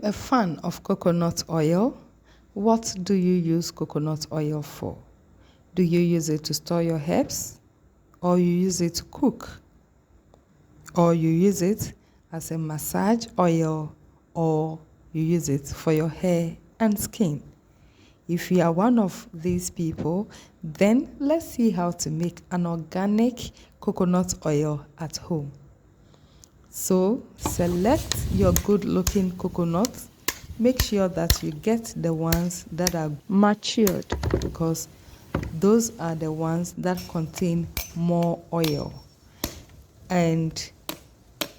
a fan of coconut oil? What do you use coconut oil for? Do you use it to store your herbs? Or you use it to cook? Or you use it as a massage oil? Or you use it for your hair and skin? If you are one of these people, then let's see how to make an organic coconut oil at home. So select your good looking coconut. Make sure that you get the ones that are matured, because those are the ones that contain more oil. And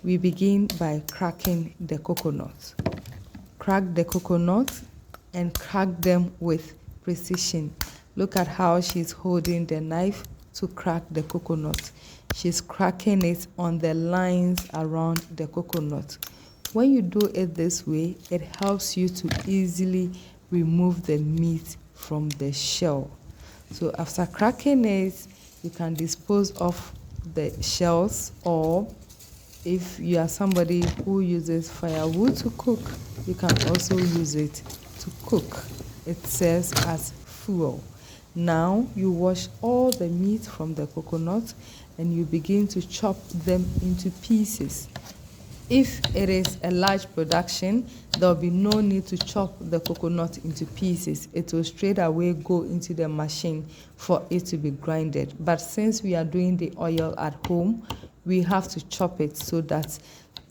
we begin by cracking the coconut. Crack the coconut and crack them with precision. Look at how she's holding the knife to crack the coconut. She's cracking it on the lines around the coconut. When you do it this way, it helps you to easily remove the meat from the shell. So after cracking it, you can dispose of the shells, or if you are somebody who uses firewood to cook, you can also use it to cook. It serves as fuel. Now you wash all the meat from the coconut and you begin to chop them into pieces. If it is a large production, there will be no need to chop the coconut into pieces. It will straight away go into the machine for it to be grinded. But since we are doing the oil at home, we have to chop it so that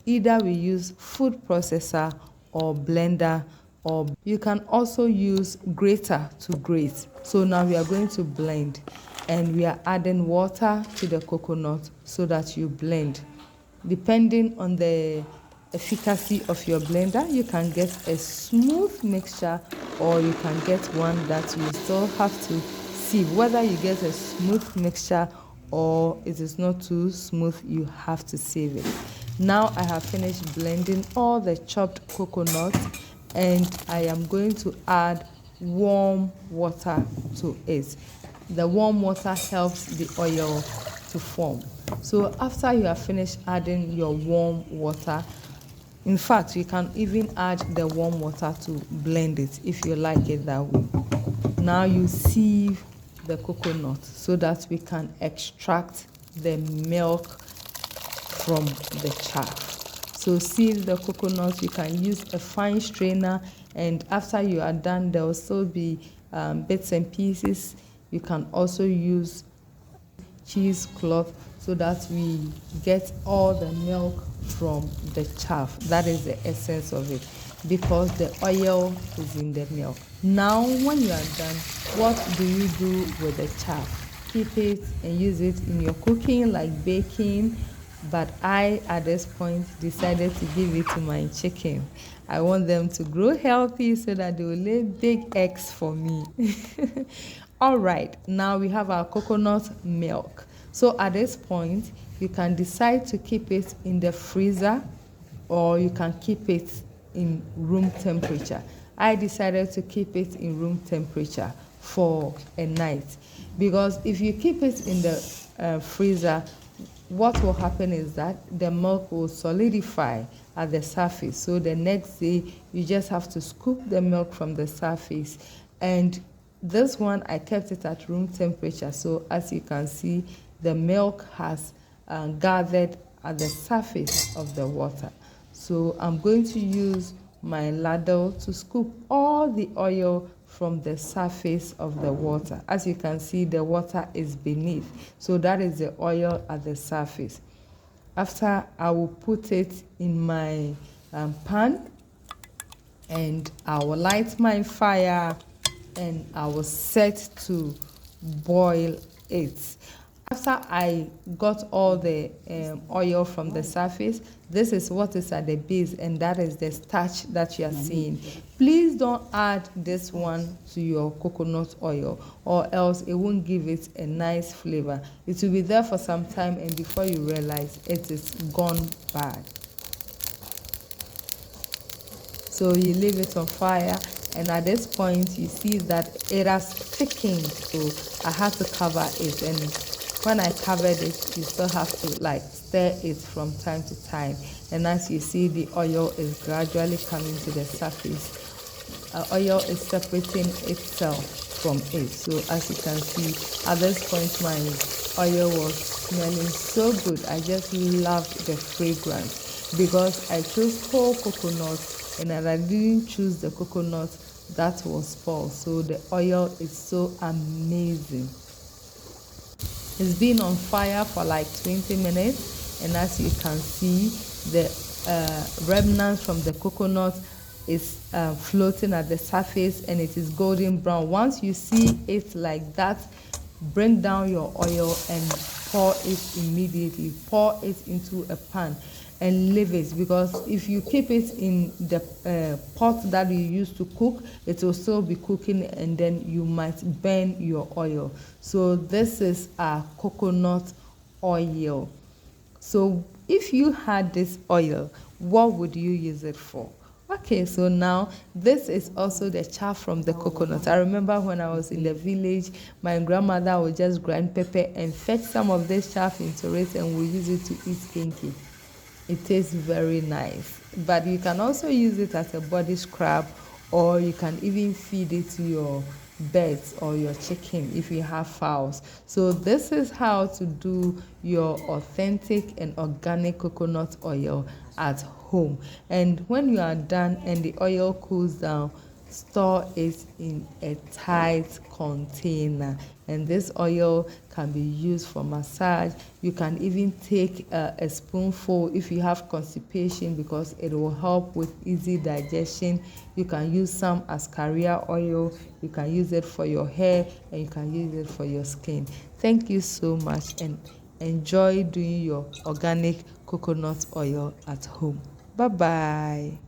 either we use food processor or blender, or you can also use grater to grate. So now we are going to blend, and we are adding water to the coconut so that you blend. Depending on the efficacy of your blender, you can get a smooth mixture, or you can get one that you still have to sieve. Whether you get a smooth mixture or it is not too smooth, you have to sieve it. Now I have finished blending all the chopped coconut, and I am going to add warm water to it. The warm water helps the oil to form. So after you have finished adding your warm water, in fact, you can even add the warm water to blend it if you like it that way. Now you sieve the coconut so that we can extract the milk from the chaff. So sieve the coconut. You can use a fine strainer, and after you are done, there will still be bits and pieces. You can also use cheesecloth so that we get all the milk from the chaff. That is the essence of it, because the oil is in the milk. Now when you are done, what do you do with the chaff? Keep it and use it in your cooking, like baking. But I, at this point, decided to give it to my chicken. I want them to grow healthy so that they will lay big eggs for me. All right, now we have our coconut milk. So at this point, you can decide to keep it in the freezer, or you can keep it in room temperature. I decided to keep it in room temperature for a night, because if you keep it in the freezer, what will happen is that the milk will solidify at the surface. So the next day, you just have to scoop the milk from the surface. And this one, I kept it at room temperature. So as you can see, the milk has gathered at the surface of the water. So I'm going to use my ladle to scoop all the oil from the surface of the water. As you can see, the water is beneath. So that is the oil at the surface. After, I will put it in my pan, and I will light my fire, and I will set to boil it. After I got all the oil from the surface, this is what is at the base, and that is the starch that you are seeing. Please don't add this one to your coconut oil, or else it won't give it a nice flavor. It will be there for some time, and before you realize, it is gone bad. So you leave it on fire, and at this point you see that it has thickened, so I had to cover it, and when I covered it, you still have to like stir it from time to time. And as you see, the oil is gradually coming to the surface. Oil is separating itself from it. So as you can see, at this point my oil was smelling so good. I just loved the fragrance because I chose whole coconut and I didn't choose the coconut that was spoiled. So the oil is so amazing. It's been on fire for like 20 minutes, and as you can see, the remnants from the coconut is floating at the surface and it is golden brown. Once you see it like that, bring down your oil and pour it immediately. Pour it into a pan and leave it, because if you keep it in the pot that you use to cook, it will still be cooking and then you might burn your oil. So this is a coconut oil. So if you had this oil, what would you use it for? Okay, so now this is also the chaff from the coconut. I remember when I was in the village, my grandmother would just grind pepper and fetch some of this chaff into it, and we use it to eat kinky. It tastes very nice. But you can also use it as a body scrub, or you can even feed it to your birds or your chicken if you have fowls. So this is how to do your authentic and organic coconut oil at home. And when you are done and the oil cools down, store it in a tight container, and this oil can be used for massage. You can even take a spoonful if you have constipation, because it will help with easy digestion. You can use some as carrier oil, you can use it for your hair, and you can use it for your skin. Thank you so much, and enjoy doing your organic coconut oil at home. Bye bye.